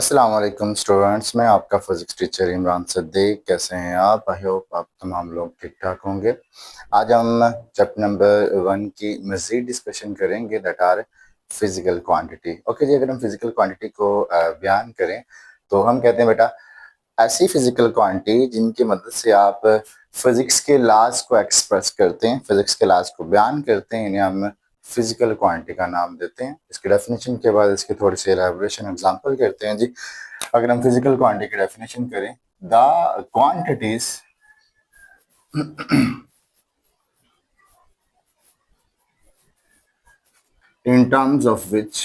अस्सलाम वालेकुम स्टूडेंट्स, मैं आपका फिजिक्स टीचर इमरान सिद्दीक। कैसे हैं आप? आई होप आप तमाम लोग ठीक ठाक होंगे। आज हम चैप्टर नंबर 1 की मज़ीद डिस्कशन करेंगे, that are physical quantity. Okay जी, अगर हम फिजिकल क्वांटिटी को बयान करें तो हम कहते हैं बेटा ऐसी फिजिकल क्वांटिटी जिनकी मदद से आप फिजिक्स के लॉज को एक्सप्रेस करते हैं, फिजिक्स के लॉज को बयान करते हैं, इन्हें हम फिजिकल क्वांटिटी का नाम देते हैं। इसकी डेफिनेशन के बाद इसकी थोड़ी सी एलैबोरेशन एग्जांपल करते हैं जी। अगर हम फिजिकल क्वांटिटी की डेफिनेशन करें, the quantities in terms of which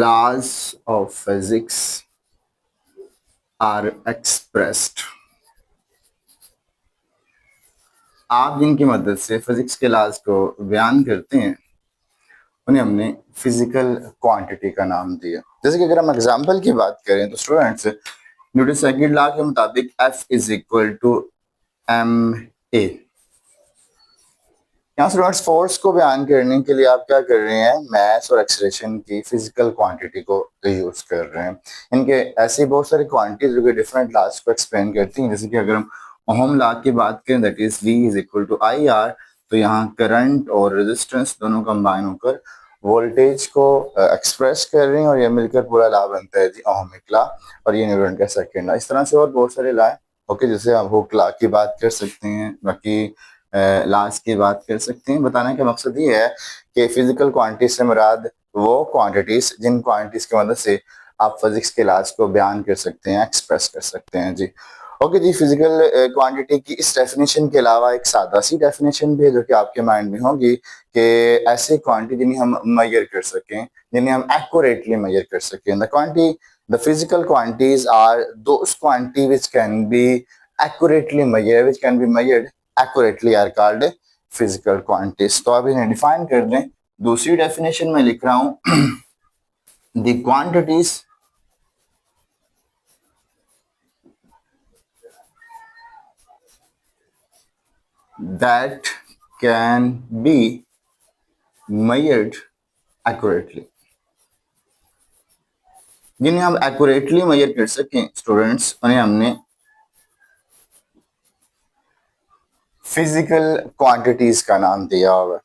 laws of physics are expressed। आप जिनकी मदद से फिजिक्स के लॉज को बयान करते हैं उन्हें हमने फिजिकल क्वांटिटी का नाम दिया। जैसे कि अगर हम एग्जांपल की बात करें तो स्टूडेंट्स, न्यूटन सेकंड लॉ के मुताबिक F is equal to ma। यहाँ स्टूडेंट्स फोर्स को बयान करने के लिए आप क्या कर रहे हैं, मास और एक्सेलरेशन की फिजिकल क्वांटिटी को यूज कर रहे हैं। इनके ऐसी बहुत सारी क्वांटिटीज जो कि डिफरेंट लॉज को एक्सप्लेन करती हैं। जैसे कि अगर हम ओहम लॉ की बात करें, that is V is equal to IR, तो यहाँ करंट और रेजिस्टेंस दोनों कंबाइन होकर वोल्टेज को एक्सप्रेस कर रहे हैं और ये मिलकर पूरा लॉ बनता है जी ओहमिक लॉ, और ये न्यूटन का सेकंड लॉ। इस तरह से और बहुत सारे लॉ है। ओके, जैसे आप हुक लॉ की बात कर सकते हैं, बाकी लाज की बात कर सकते हैं। बताने का मकसद ये है कि फिजिकल क्वांटिटी से मुराद वो क्वांटिटीज जिन क्वांटिटीज की मदद से आप फिजिक्स के लाज को बयान कर सकते हैं, एक्सप्रेस कर सकते हैं जी। ओके जी, फिजिकल क्वांटिटी की इस डेफिनेशन के अलावा एक सादा सी डेफिनेशन भी है जो कि आपके माइंड में होगी कि ऐसे क्वांटिटी जिन्हें हम मेजर कर सकें, जिन्हें हम एक्यूरेटली मेजर कर सकें। The physical quantities are those quantity which can be accurately measured, which can be measured accurately are called physical quantities। तो अब इन्हें डिफाइन कर दें। दूसरी डेफिनेशन में लिख रहा हूं, the quantities that can be measured accurately, जिन्हें हम एक्यूरेटली मेजर कर सकें स्टूडेंट्स, उन्हें हमने फिजिकल क्वांटिटीज का नाम दिया होगा।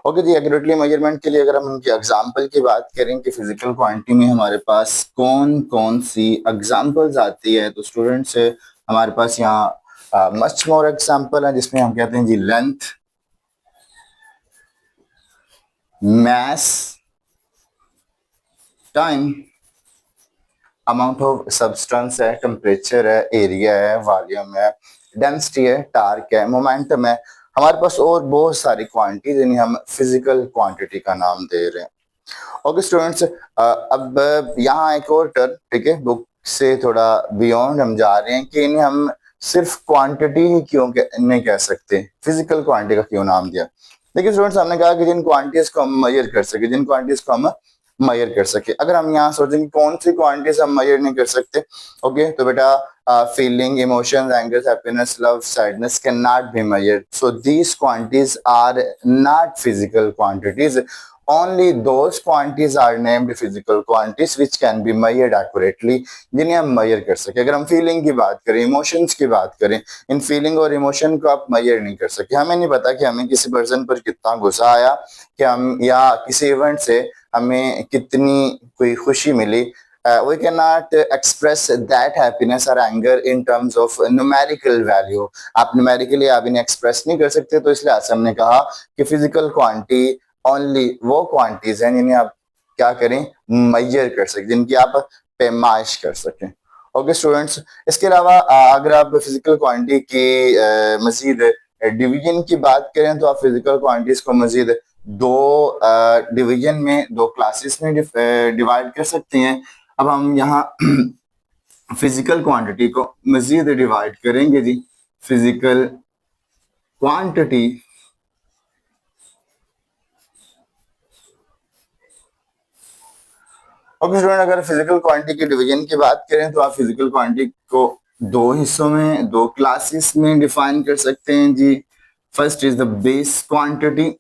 ओके जी, एक्यूरेटली मेजरमेंट के लिए अगर हम उनकी एग्जांपल की बात करें कि फिजिकल क्वांटिटी में हमारे पास कौन कौन सी एग्जांपल्स आती है, तो स्टूडेंट्स हमारे पास यहाँ मच मोर एग्जांपल है, जिसमें हम कहते हैं जी length, mass, time, amount of substance है, टेम्परेचर है, एरिया है, वॉल्यूम है, डेंसिटी है, टार्क है, मोमेंटम है। हमारे पास और बहुत सारी क्वांटिटी जिन्हें हम फिजिकल क्वांटिटी का नाम दे रहे हैं। ओके स्टूडेंट्स, अब यहाँ एक और टर्म, ठीक है, बुक से थोड़ा बियॉन्ड हम जा रहे हैं कि इन्हें हम सिर्फ क्वांटिटी ही क्यों नहीं कह सकते, फिजिकल क्वांटिटी का क्यों नाम दिया। देखिए स्टूडेंट्स, हमने कहा कि जिन क्वांटिटीज को हम मेजर कर सके, जिन क्वांटिटीज को हम मेजर कर सके। अगर हम यहाँ सोचेंगे कौन सी क्वांटिटीज हम मेजर नहीं कर सकते, ओके, तो बेटा feeling, emotions, anger, happiness, love, sadness cannot be measured. So these quantities are not physical quantities. Only those quantities are named physical quantities which can be measured accurately, जिन्हें हम measure कर सके। अगर हम फीलिंग की बात करें, इमोशंस की बात करें, इन फीलिंग और इमोशन को आप measure नहीं कर सके। हमें नहीं पता कि हमें किसी पर्सन पर कितना गुस्सा आया, कि हम या किसी इवेंट से हमें कितनी कोई खुशी मिली। We cannot express that happiness or anger in terms of numerical value। आप numerically आप इन्हें express नहीं कर सकते, तो इसलिए आज हमने कहा कि physical quantity only वो quantities हैं जिन्हें आप क्या करें, measure कर सकते, जिनकी आप पैमाइश कर सकें। ओके स्टूडेंट्स, इसके अलावा अगर आप फिजिकल क्वांटिटी की मजीद डिवीजन की बात करें, तो आप फिजिकल क्वांटिटीज को मजीद दो डिवीजन में, दो क्लासेस में डिवाइड कर सकते हैं। अब हम यहाँ फिजिकल क्वांटिटी को मजीद डिवाइड करेंगे जी। फिजिकल क्वांटिटी ओके स्टूडेंट, अगर फिजिकल क्वांटिटी की डिवीजन की बात करें तो आप फिजिकल क्वांटिटी को दो हिस्सों में, दो क्लासेस में डिफाइन कर सकते हैं जी। First is the base quantity,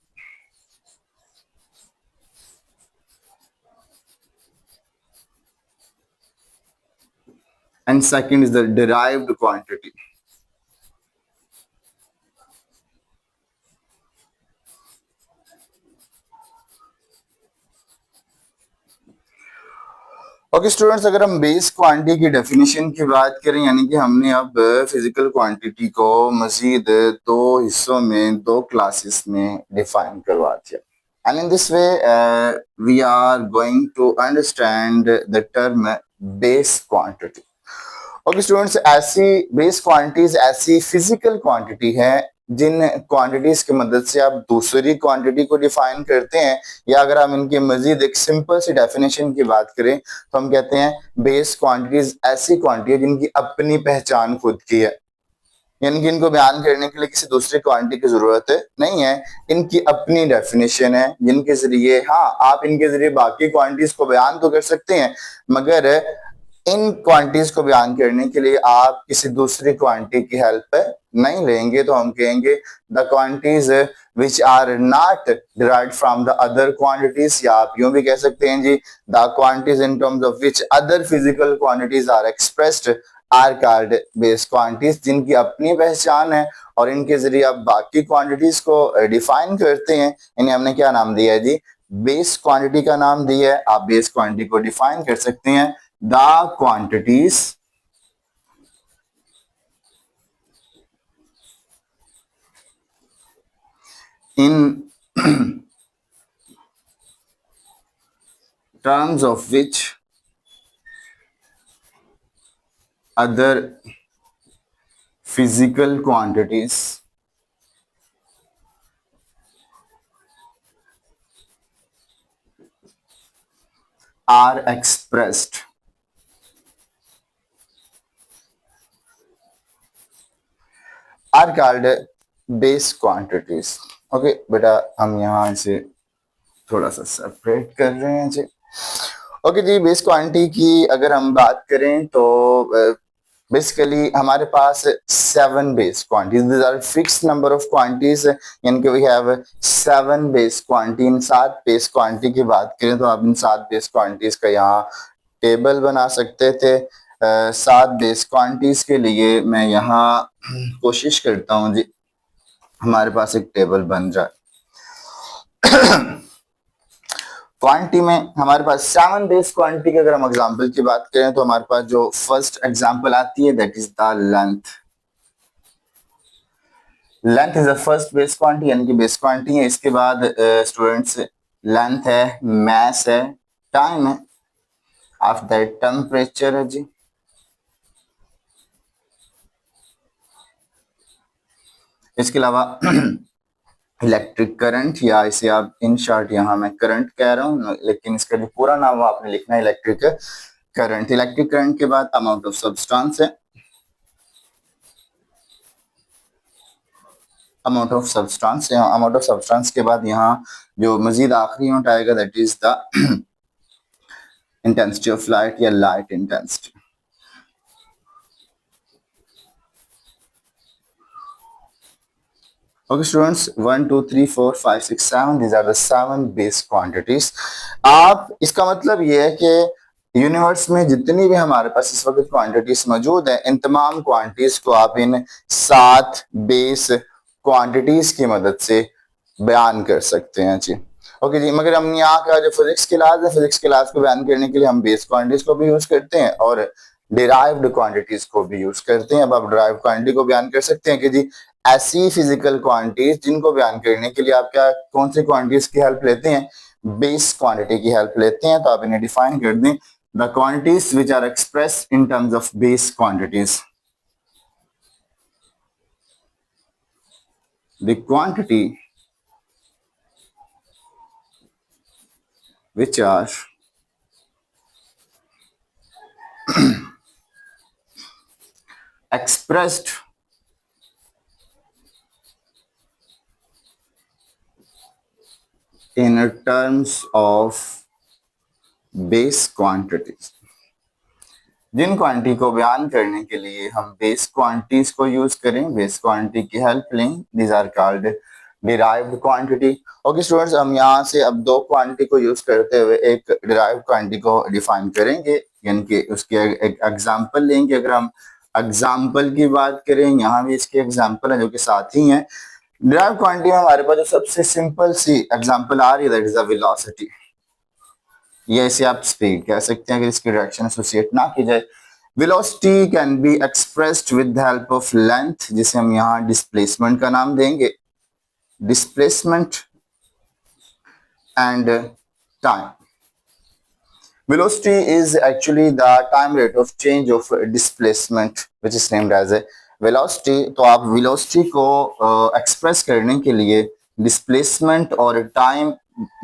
and second is the derived quantity. Okay students, अगर हम बेस क्वांटिटी की डेफिनेशन की बात करें, यानी कि हमने अब फिजिकल क्वांटिटी को मजीद दो हिस्सों में, दो क्लासेस में डिफाइन करवा दिया. And in this way, we are going to understand the term base quantity. Okay students, ऐसी बेस क्वांटिटीज ऐसी फिजिकल क्वांटिटी है जिन क्वांटिटीज की मदद से आप दूसरी क्वांटिटी को डिफाइन करते हैं, या अगर हम इनकी मजीद एक सिंपल सी डेफिनेशन की बात करें तो हम कहते हैं बेस क्वांटिटीज ऐसी क्वांटिटी है जिनकी अपनी पहचान खुद की है, यानी कि इनको बयान करने के लिए किसी दूसरी क्वांटिटी की जरूरत नहीं है. इनकी अपनी डेफिनेशन है जिनके जरिए, हाँ, आप इनके जरिए बाकी क्वांटिटीज को बयान तो कर सकते हैं, मगर इन क्वांटिटीज को बयान करने के लिए आप किसी दूसरी क्वांटिटी की हेल्प नहीं लेंगे. तो हम कहेंगे the quantities which are not derived from the other quantities, या आप यूं भी कह सकते हैं जी the quantities in terms of which other physical quantities are expressed are called base quantities, जिनकी अपनी पहचान है और इनके जरिए आप बाकी क्वांटिटीज को डिफाइन करते हैं. इन्हें हमने क्या नाम दिया है जी? बेस क्वांटिटी का नाम दिया है. आप बेस क्वांटिटी को डिफाइन कर सकते हैं the quantities in terms of which other physical quantities are expressed are called base quantities. Okay बेटा, हम यहाँ इसे थोड़ा सा सेपरेट कर रहे हैं जी. ओके जी, बेस क्वांटिटी की अगर हम बात करें तो बेसिकली हमारे पास 7 base quantities, this are fixed number of quantities, यानी कि वी हैव 7 बेस क्वांटिटी. इन 7 बेस क्वांटिटी की बात करें तो आप इन 7 बेस क्वांटिटीज का यहाँ टेबल बना सकते थे. 7 बेस क्वांटिटीज के लिए मैं यहाँ कोशिश करता हूँ जी, हमारे पास एक टेबल बन जाए. क्वांटिटी में हमारे पास 7 बेस क्वांटिटी की अगर हम एग्जांपल की बात करें तो हमारे पास जो फर्स्ट एग्जांपल आती है that is the length. Length is the first base quantity, यानी कि बेस क्वांटिटी है. इसके बाद स्टूडेंट्स लेंथ है, मास है, टाइम है, आफ्टर दैट टेम्परेचर है जी. इसके अलावा इलेक्ट्रिक करंट, या इसे आप इन शॉर्ट यहाँ मैं करंट कह रहा हूँ, लेकिन इसका जो पूरा नाम है आपने लिखना है इलेक्ट्रिक करंट. इलेक्ट्रिक करंट के बाद अमाउंट ऑफ सब्सटेंस है, अमाउंट ऑफ सब्सटेंस है. अमाउंट ऑफ सब्सटेंस के बाद यहाँ जो मजीद आखिरी यूनिट आएगा that is the intensity of light या light intensity. Okay students, 1 2 3 4 5 6 7, these are the 7 base quantities. आप, इसका मतलब ये है कि यूनिवर्स में जितनी भी हमारे पास इस वक्त क्वांटिटीज मौजूद है, इन तमाम क्वांटिटीज को आप इन 7 बेस क्वांटिटीज की मदद से बयान कर सकते हैं जी. ओके जी, मगर हम यहाँ का जो फिजिक्स क्लास है, फिजिक्स क्लास को बयान करने के लिए हम बेस क्वांटिटीज को भी यूज करते हैं और डिराइव्ड क्वांटिटीज को भी यूज करते हैं. अब आप डिराइव्ड क्वांटिटी को बयान कर सकते हैं कि जी ऐसी फिजिकल क्वांटिटीज जिनको बयान करने के लिए आप क्या, कौन सी क्वांटिटीज की हेल्प लेते हैं? बेस क्वांटिटी की हेल्प लेते हैं. तो आप इन्हें डिफाइन कर दें, the quantities which are express in terms of base quantities. The quantity which are expressed in terms of base quantities. जिन क्वांटिटी को बयान करने के लिए हम बेस क्वांटिटीज को यूज करें, बेस क्वांटिटी की हेल्प लें, these are called derived quantity. Okay students, हम यहाँ से अब दो क्वांटिटी को यूज करते हुए एक डिराइव्ड क्वांटिटी को डिफाइन करेंगे, यानी कि उसके एक एग्जांपल लेंगे। अगर हम एग्जांपल की बात करें, यहाँ भी इसके एग्जांपल है जो कि साथ ही हैं। डिराइव्ड क्वांटिटी में हमारे पास जो सबसे सिंपल सी एग्जांपल आ रही है दैट इज द वेलोसिटी, या इसे आप स्पीड कह सकते हैं अगर इसकी डायरेक्शन एसोसिएट ना की जाए। Velocity can be expressed with the help of length, जिसे हम यहाँ डिस्प्लेसमेंट का नाम देंगे, displacement and time. Velocity is actually the time rate of change of displacement which is named as a velocity। तो आप velocity को एक्सप्रेस करने के लिए डिस्प्लेसमेंट और टाइम,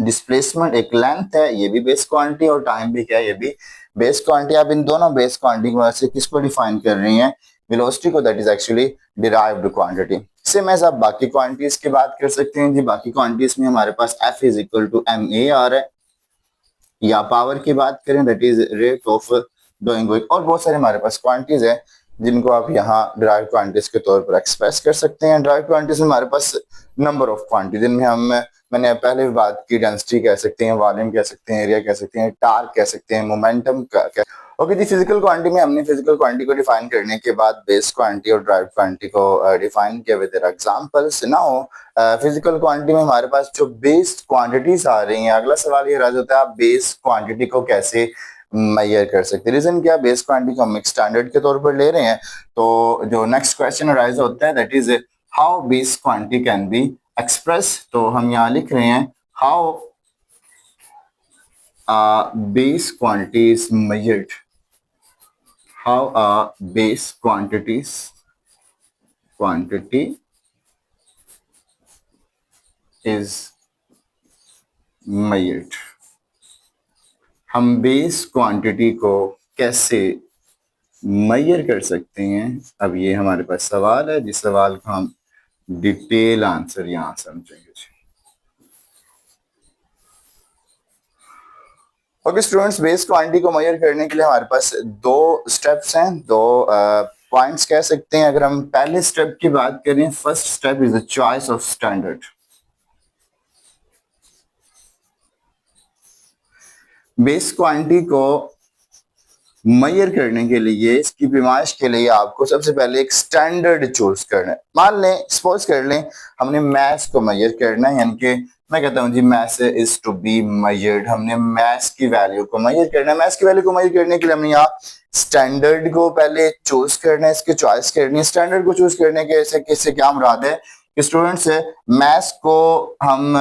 डिस्प्लेसमेंट एक लेंथ है, ये भी बेस क्वांटिटी, और टाइम भी क्या है, ये भी बेस क्वांटिटी। आप इन दोनों बेस क्वांटिटी की वजह से किसको डिफाइन कर रही हैं, वेलोसिटी को, that is actually derived quantity. Same as आप बाकी क्वांटिटीज की बात कर सकते हैं जी। बाकी क्वांटिटीज में हमारे पास F is equal to ma आ रहा है, या पावर की बात करें that is rate of doing work, और बहुत सारे हमारे पास क्वांटिटीज है जिनको आप यहाँ डिराइव्ड क्वांटिटीज के तौर पर एक्सप्रेस कर सकते हैं। डिराइव्ड क्वांटिटीज में हमारे पास नंबर ऑफ क्वांटिटी, जिनमें हम, मैंने पहले भी बात की, डेंसिटी कह सकते हैं, वॉल्यूम कह सकते हैं, एरिया कह सकते हैं, टार्क कह सकते हैं, मोमेंटम ओके जी। फिजिकल क्वांटिटी में हमने फिजिकल क्वांटिटी को डिफाइन करने के बाद बेस क्वांटिटी और डिराइव्ड क्वांटिटी को डिफाइन किया with examples. Now physical quantity में हमारे पास जो बेस क्वांटिटीज आ रही हैं, अगला सवाल ये राइज होता है आप बेस क्वांटिटी को कैसे मेजर कर सकते हैं। रीजन क्या, बेस क्वांटिटी को हम एक स्टैंडर्ड के तौर पर ले रहे हैं। तो जो नेक्स्ट क्वेश्चन राइज होता है that is how base quantity can be express. तो हम यहाँ लिख रहे हैं how base quantity is measured, how a base quantity is measured। हम बेस क्वांटिटी को कैसे मेजर कर सकते हैं, अब ये हमारे पास सवाल है, जिस सवाल को हम डिटेल आंसर यहां समझेंगे। ओके स्टूडेंट्स, बेस क्वांटिटी को मेजर करने के लिए हमारे पास दो स्टेप्स हैं, दो पॉइंट्स कह सकते हैं। अगर हम पहले स्टेप की बात करें, first step is the choice of standard. Base quantity को मेजर करने के लिए, इसकी पैमाइश के लिए आपको सबसे पहले एक स्टैंडर्ड चूज करना है। मान लें, सपोज कर लें हमने मैथ्स को मेजर करना है, यानी कि मैं कहता हूं जी maths is to be measured, हमने मैथ्स की वैल्यू को मेजर करना है। मैथ्स की वैल्यू को मेजर करने के लिए हमने यहाँ स्टैंडर्ड को पहले चूज करना है, इसकी चॉइस करनी है। स्टैंडर्ड को चूज करने के इससे क्या मुराद है कि स्टूडेंट्स मैथ्स को हम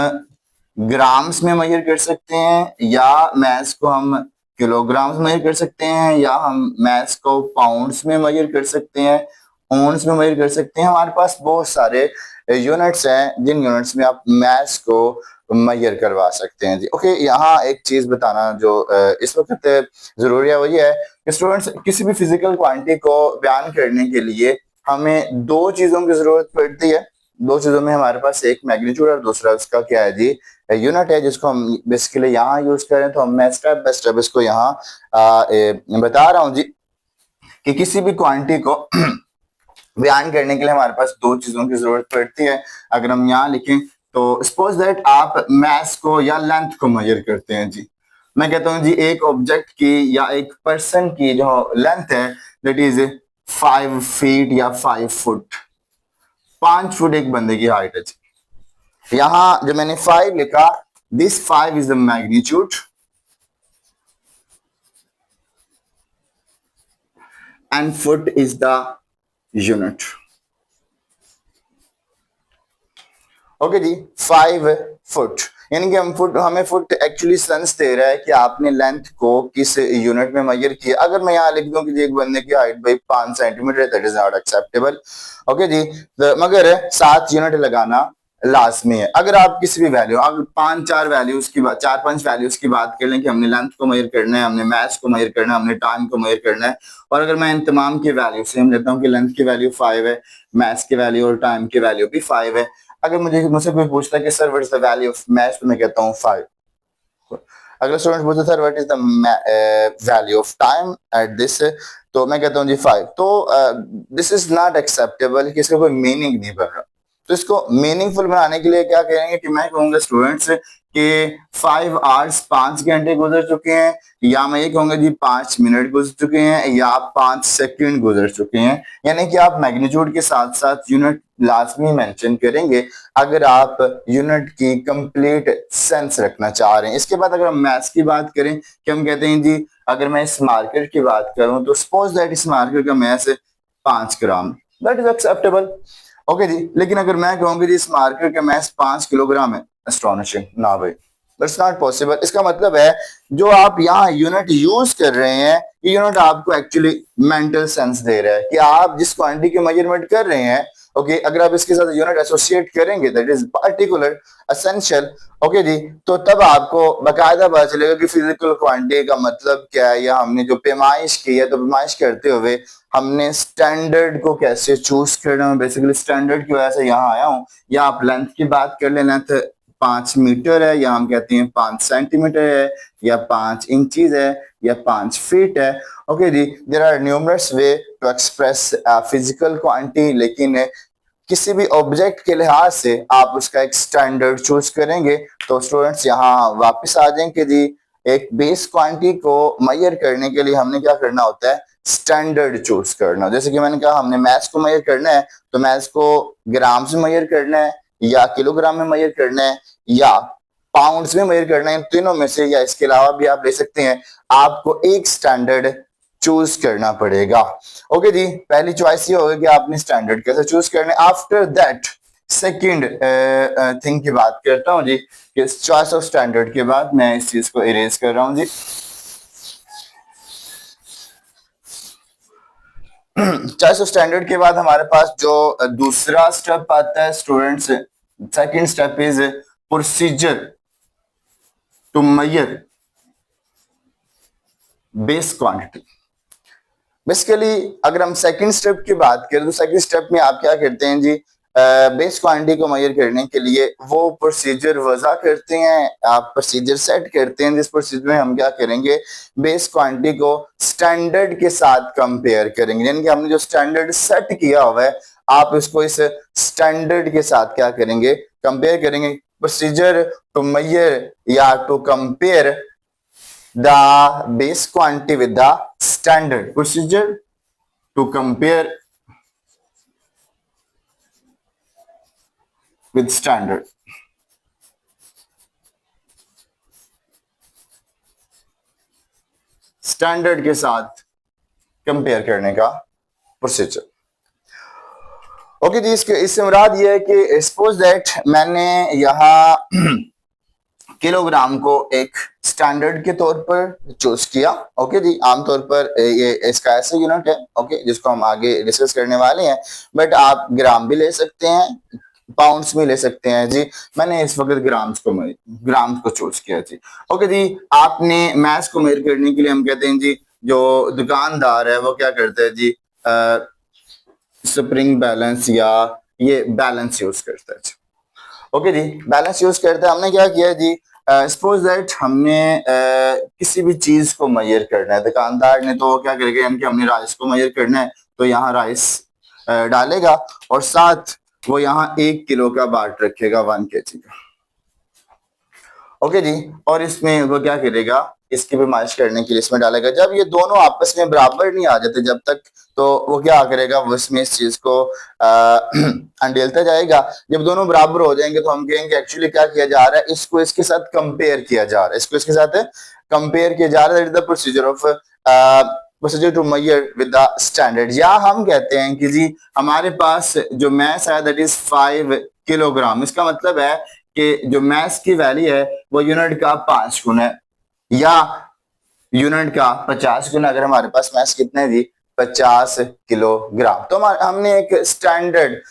ग्राम्स में मेजर कर सकते हैं, या मैथ्स को हम किलोग्राम्स में मेजर कर सकते हैं, या हम मैथ्स को पाउंड्स में मेजर कर सकते हैं, ओंस में मेजर कर सकते हैं। हमारे पास बहुत सारे यूनिट्स हैं जिन यूनिट्स में आप मैथ्स को मेजर करवा सकते हैं जी। ओके, यहाँ एक चीज बताना जो इस वक्त जरूरी है वो ये है कि स्टूडेंट्स किसी भी फिजिकल क्वांटिटी को बयान करने के लिए हमें दो चीजों की जरूरत पड़ती है। दो चीजों में हमारे पास एक मैग्नीट्यूड और दूसरा उसका क्या है जी, यूनिट है, जिसको हम बेसिकली यहाँ यूज करें। तो मैं स्टेप बाय स्टेप इसको यहाँ बता रहा हूँ जी कि किसी भी क्वांटिटी को बयान करने के लिए हमारे पास दो चीजों की जरूरत पड़ती है। अगर हम यहाँ लिखें तो सपोज दैट आप मैथ्स को या लेंथ को मेजर करते हैं जी। मैं कहता हूँ जी एक ऑब्जेक्ट की या एक पर्सन की जो लेंथ है दैट इज 5 फीट या 5 फुट, 5 फुट एक बंदे की हाइट है जी। यहां जो मैंने 5 लिखा, this 5 is the magnitude and foot is the unit. Okay जी, 5 फुट, यानी कि हमें फुट एक्चुअली सेंस दे रहा है कि आपने लेंथ को किस यूनिट में मेजर किया। अगर मैं यहाँ लिख दूं कि एक बंदे की हाइट भाई 5 सेंटीमीटर है, that is not acceptable. Okay जी, मगर 7 यूनिट लगाना लाजमी है। अगर आप किसी भी वैल्यू, अगर 5-4 वैल्यूज की बात, 4-5 वैल्यूज की बात कर लें कि हमने लेंथ को मेजर करना है, हमने मैथ्स को मेजर करना है, हमने टाइम को मेजर करना है, और अगर मैं इन तमाम की वैल्यू से हम लेता हूँ कि लेंथ की वैल्यू 5 है, मैथ्स की वैल्यू और टाइम की वैल्यू भी 5 है। अगर मुझसे कोई पूछता है कि sir what is the value of maths, तो मैं कहता हूँ 5। अगला स्टूडेंट पूछता sir what is the value of time at this, तो मैं कहता हूँ जी 5। तो दिस इज नॉट एक्सेप्टेबल कि इसका कोई मीनिंग नहीं बन रहा। तो इसको मीनिंगफुल बनाने के लिए क्या करेंगे कि मैं कहूंगा स्टूडेंट्स कि 5 आवर्स 5 घंटे गुजर चुके हैं, या मैं ये कहूंगा जी 5 मिनट गुजर चुके हैं, या 5 सेकंड गुजर चुके हैं। यानी कि आप मैग्नीट्यूड के साथ साथ यूनिट लाजमी मेंशन करेंगे अगर आप यूनिट की कंप्लीट सेंस रखना चाह रहे हैं। इसके बाद अगर हम मैथ्स की बात करें कि हम कहते हैं जी अगर मैं इस मार्कर की बात करूं तो सपोज दैट इस मार्कर का mass 5 gram, that is acceptable. Okay जी, लेकिन अगर मैं कहूंगी जी इस मार्कर का मैस 5 किलोग्राम है, एस्टोनिशिंग ना भाई, दैट्स नॉट पॉसिबल। इसका मतलब है जो आप यहाँ यूनिट यूज कर रहे हैं ये यूनिट आपको एक्चुअली मेंटल सेंस दे रहा है कि आप जिस क्वांटिटी के मेजरमेंट कर रहे हैं, ओके अगर आप इसके साथ यूनिट एसोसिएट करेंगे that is particular essential, okay जी, तो तब आपको बाकायदा पता चलेगा कि फिजिकल क्वांटिटी का मतलब क्या है, या हमने जो पैमाइश की है तो पैमाइश करते हुए हमने स्टैंडर्ड को कैसे चूज करना है। बेसिकली स्टैंडर्ड की वजह से यहाँ आया हूँ। या आप लेंथ की बात कर ले, लेंथ 5 मीटर है, या हम कहते हैं 5 सेंटीमीटर है, या 5 इंचीज है, या 5 फीट है। ओके जी, there are numerous way to express physical quantity, लेकिन किसी भी ऑब्जेक्ट के लिहाज से आप उसका एक स्टैंडर्ड चूज करेंगे। तो स्टूडेंट्स यहाँ वापस आ जाएंगे जी, एक बेस क्वांटिटी को मेजर करने के लिए हमने क्या करना होता है, स्टैंडर्ड चूज करना। जैसे कि मैंने कहा हमने मैथ्स को मेजर करना है तो मैथ्स को ग्राम से मेजर करना है, या किलोग्राम में मेजर करना है, या पाउंड्स में मेजर करना है, इन तीनों में से, या इसके अलावा भी आप ले सकते हैं। आपको एक स्टैंडर्ड चूज करना पड़ेगा। ओके जी, पहली चॉइस ये होगी कि आपने स्टैंडर्ड कैसे चूज करना है। आफ्टर दैट सेकंड थिंग की बात करता हूं जी कि चॉइस ऑफ स्टैंडर्ड के बाद मैं इस चीज को इरेज कर रहा हूं जी। चॉइस ऑफ स्टैंडर्ड के बाद हमारे पास जो दूसरा स्टेप आता है students, second step is procedure to measure base quantity. Basically अगर हम सेकंड स्टेप की बात करें तो सेकंड स्टेप में आप क्या करते हैं जी, बेस क्वांटिटी को मेजर करने के लिए वो प्रोसीजर वजह करते हैं, आप प्रोसीजर सेट करते हैं। जिस प्रोसीजर में हम क्या करेंगे, बेस क्वांटिटी को स्टैंडर्ड के साथ कंपेयर करेंगे। यानी कि हमने जो स्टैंडर्ड सेट किया हुआ है आप इसको इस स्टैंडर्ड के साथ क्या करेंगे, कंपेयर करेंगे। प्रोसीजर टू मेजर या to compare the base quantity with the standard, procedure to compare with standard। Standard के साथ कंपेयर करने का प्रोसीजर। ओके जी, इससे मुराद ये है कि सपोज दैट मैंने यहाँ किलोग्राम को एक स्टैंडर्ड के तौर पर चूज किया। ओके जी, आमतौर पर ये इसका ऐसा यूनिट है ओके जिसको हम आगे डिस्कस करने वाले हैं, बट आप ग्राम भी ले सकते हैं, पाउंड्स में ले सकते हैं जी। मैंने इस वक्त ग्राम्स को चूज किया जी। ओके जी, आपने मैथ्स को मेजर करने के लिए हम कहते हैं जी जो दुकानदार है वो क्या करता है जी, स्प्रिंग बैलेंस या ये बैलेंस यूज करता है। ओके जी, बैलेंस यूज करते हैं। हमने क्या किया जी, सपोज दैट हमने किसी भी चीज को मेजर करना है, दुकानदार ने तो क्या करेगा, यानी कि हमने राइस को मेजर करना है तो यहाँ राइस डालेगा और साथ वो यहाँ 1 किलो का बाट रखेगा 1 kg का। ओके जी, और इसमें वो क्या करेगा, इसकी पैमाइश करने के लिए इसमें डालेगा। जब ये दोनों आपस में बराबर नहीं आ जाते जब तक, तो वो क्या करेगा, वो इसमें इस चीज को अंडेलता जाएगा। जब दोनों बराबर हो जाएंगे तो हम कहेंगे एक्चुअली क्या किया जा रहा है, इसको इसके साथ कंपेयर किया जा रहा है, इसको इसके साथ कंपेयर किया जा रहा है। That is the procedure of procedure to measure with the standard. या हम कहते हैं कि जी हमारे पास जो मैस है दैट इज 5 किलोग्राम। इसका मतलब है कि जो मैस की वैल्यू है वो यूनिट का 5 गुना है या यूनिट का 50 गुना। अगर हमारे पास मैस कितने जी 50 किलोग्राम, तो हमने एक स्टैंडर्ड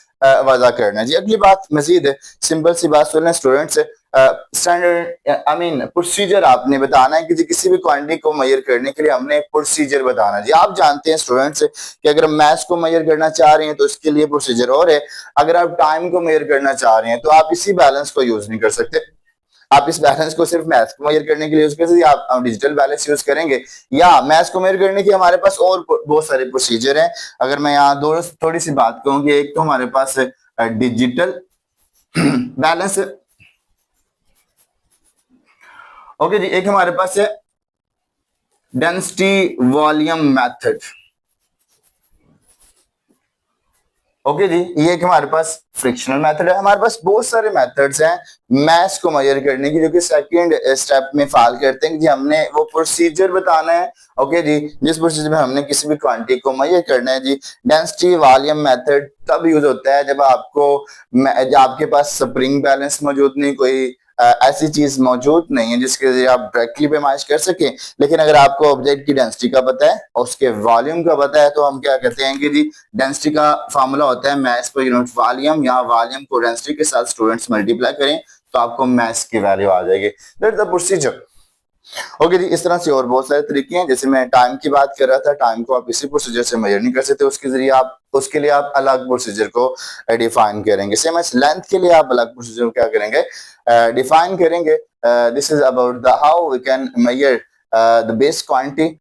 वजह करना है जी। अगली बात मजीद सिंपल सी बात सुन लें students, standard I mean procedure आपने बताना है कि जी किसी भी क्वांटिटी को मेजर करने के लिए हमने एक प्रोसीजर बताना जी। आप जानते हैं स्टूडेंट्स कि अगर मैथ्स को मेजर करना चाह रहे हैं तो इसके लिए प्रोसीजर और है, अगर आप टाइम को मेजर करना चाह रहे हैं तो आप इसी बैलेंस को यूज नहीं कर सकते। आप इस बैलेंस को सिर्फ मैथ्स को मेजर करने के लिए यूज कर सकते हैं, आप डिजिटल बैलेंस यूज करेंगे, या मैथ्स को मेजर करने के हमारे पास और बहुत सारे प्रोसीजर हैं। अगर मैं यहाँ दो थोड़ी सी बात कहूँ कि एक तो हमारे पास डिजिटल बैलेंस, ओके जी, एक हमारे पास है डेंसिटी वॉल्यूम मेथड। ओके जी, ये एक हमारे पास फ्रिक्शनल मेथड है। हमारे पास बहुत सारे मेथड्स हैं मैथ्स को मेजर करने की, जो कि सेकंड स्टेप में फॉल करते हैं कि हमने वो प्रोसीजर बताना है। ओके जी, जिस प्रोसीजर में हमने किसी भी क्वांटिटी को मेजर करना है जी। डेंसिटी वॉल्यूम मेथड तब यूज होता है जब आपके पास स्प्रिंग बैलेंस मौजूद नहीं, कोई ऐसी चीज मौजूद नहीं है जिसके जरिए आप डायरेक्टली पैमाइश कर सकें। लेकिन अगर आपको ऑब्जेक्ट की डेंसिटी का पता है और उसके वॉल्यूम का पता है, तो हम क्या कहते हैं कि जी डेंसिटी का फार्मूला होता है मास पर यूनिट वॉल्यूम, या वॉल्यूम को डेंसिटी के साथ स्टूडेंट्स मल्टीप्लाई करें तो आपको मास की वैल्यू आ जाएगी। That the procedure. ओके जी, इस तरह से और बहुत सारे तरीके हैं। जैसे मैं टाइम की बात कर रहा था, टाइम को आप इसी प्रोसीजर से मेजर नहीं कर सकते, उसके लिए आप अलग प्रोसीजर को डिफाइन करेंगे। सेम एज लेंथ के लिए आप अलग प्रोसीजर क्या करेंगे, डिफाइन करेंगे। This is about the how we can measure the base quantity